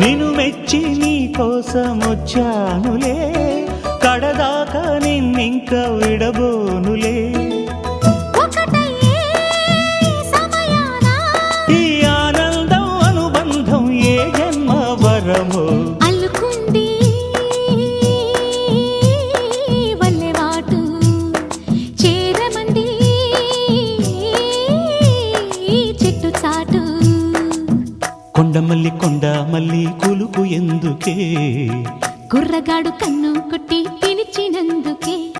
నిన్ను మెచ్చి నీ కోసం వచ్చానులే, కడదాకా నిన్నింక విడబోనులే. ఈ ఆనందం అనుబంధం ఏ జన్మ వరమో అల్లుకుంది వల్లెవాటు చేరమంది చెట్టు చాటు. కొండమల్లి కొండ మల్లి కులుకు ఎందుకే, కుర్రగాడు కన్ను కొట్టి పిలిచినందుకే.